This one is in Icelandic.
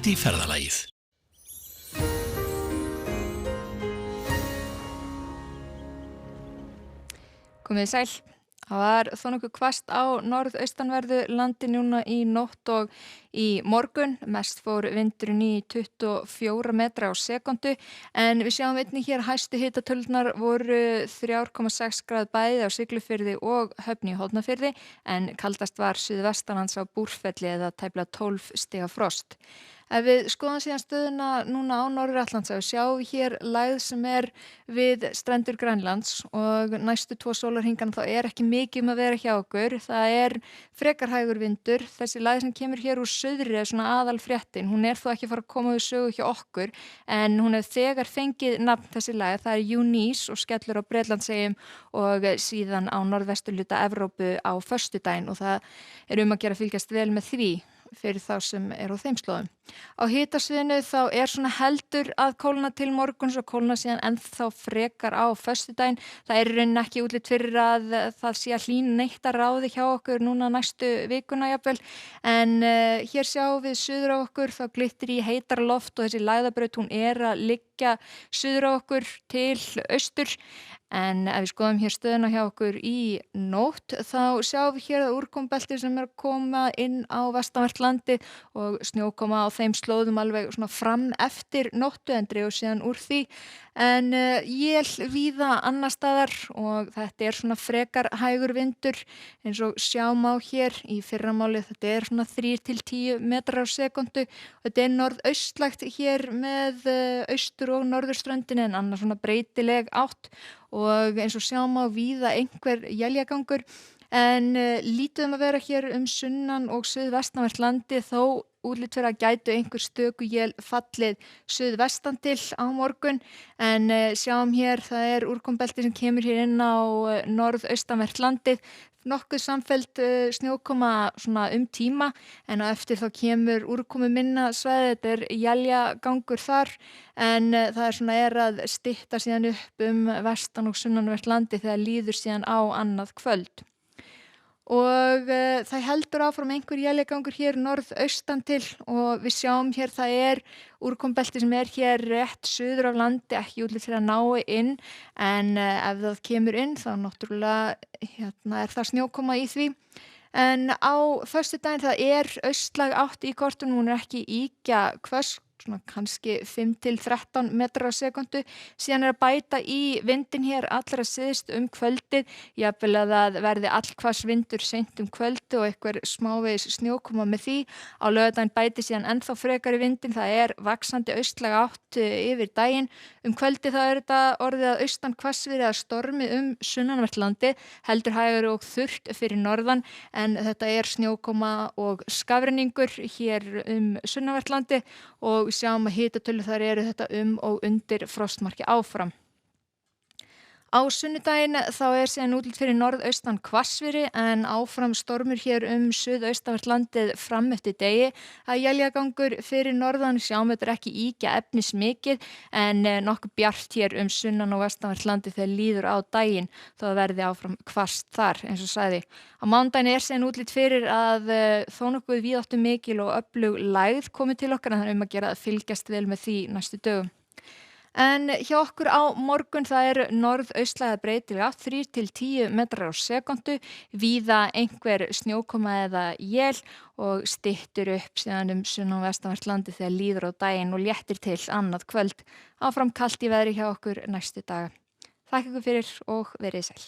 Beint í ferðalagið. Komið þið sæl. Það var þó nokkuð hvasst á norðaustanverðu landi núna í nótt og í morgun. Mest fór vindurinn í 24 metra á sekúndu en við sjáum einnig hér hæstu hitatölurnar voru 3,6 gráð bæði á Siglufirði og Höfn í Hornafirði en kaldast var suðvestanlands á Búrfelli eða tæplega 12 stiga frost. Ef við skoðum síðan stöðuna núna á Norður-Atlantshafi sjáum við hér lægð sem er við strendur Grænlands og næstu 2 sólarhringana þá er ekki mikið að vera hjá okkur. Það er frekar hægur vindur. Þessi lægð sem kemur hér úr suðri er svona aðalfréttin. Hún er þó ekki að fara að koma við sögu hjá okkur en hún hefur þegar fengið nafn þessi lægð. Það er Eunice og skellur á Bretlandseyjum og síðan á norðvesturhluta Evrópu á föstudaginn og það er að gera að fylgjast vel með því fyrir þá sem eru á þeim slóðum. Á hitasviðinu þá er svona heldur að kólna til morguns og kólna síðan ennþá frekar á föstudaginn. Það er í rauninni ekki útlit fyrir að það sé að hlýna neitt að ráði hjá okkur núna næstu vikuna jafnvel. En hér sjáum við suður á okkur, þá glittir í heitar loft og þessi lægðabraut hún er að liggja suður á okkur til austur. En ef við skoðum hér stöðuna hjá okkur í nótt þá sjáum við hér að úrkomubeltið sem er að koma inn á vestanvert landi og snjókoma á þeim slóðum alveg svona fram eftir nóttuendri og síðan úr því. En él víða annar staðar og þetta er svona frekar hægur vindur eins og sjá má hér í fyrramáli. Þetta er svona 3 til 10 metrar á sekúndu. Þetta er norðaustlægt hér með austur- og norðurströndinni en annars svona breytileg átt og eins og sjá má víða einhver éljagangur. En lítið að vera hér sunnan og suðvestanvert landi þó útlit fyrir að gætu einhver stöku él fallið suðvestan til á morgun en sjáum hér það er úrkomubelti sem kemur hér inn á norðaustanvert landið. Nokkuð samfelld snjókoma svona tíma en á eftir þá kemur úrkomu minna svæði, þetta er éljagangur þar en það er svona að stytta síðan upp vestan og sunnanvert landi þegar líður síðan á annað kvöld. Og það heldur áfram einhver éljagangur hér norðaustan til og við sjáum hér það er úrkomubelti sem er hér rétt suður af landi, ekki útlit fyrir að ná inn en ef það kemur inn þá náttúrulega er það snjókoma í því. En á föstudaginn það er austlæg átt í kortunum, hún er ekki ýkja hvöss, svona kannski 5 til 13 metrar á sekúndu. Síðan er að bæta í vindin hér allra syðst kvöldið, jafnvel að það verði allhvass vindur seint kvöldi og einhver smávegis snjókoma með því. Á laugardaginn bæti síðan ennþá frekar í vindin, það er vaxandi austlæg átt yfir daginn. Kvöldið það er þetta orðið að austan hvassviðri eða stormi sunnanvert landið, heldur hægur og þurrt fyrir norðan en þetta er snjókoma og skafrenningur hér sunnanvert landið og við sjáum að hitatölur þar eru þetta og undir frostmarki áfram. Á sunnudaginn þá er síðan útlit fyrir norðaustan hvassviðri en áfram stormur hér suðaustanvert landið fram eftir degi. Það er éljagangur fyrir norðan, sjáum þetta er ekki ýkja efnismikið en nokkuð bjart hér sunnan og vestanvert landið þegar líður á daginn þó það verði áfram hvasst þar eins og sagði. Á mánudaginn er síðan útlit fyrir að þó nokkuð víðáttumikil og öflug lægð komi til okkar en það er að gera að fylgjast vel með því næstu dögum. En hjá okkur á morgun það er norðaustlæga breytileg átt 3 til 10 metrar á sekúndu, víða einhver snjókoma eða él og styttur upp síðan sunnan og vestanvert landið þegar líður á daginn og léttir til annað kvöld. Áfram kalt í veðri hjá okkur næstu daga. Þakka ykkur fyrir og verið sæl.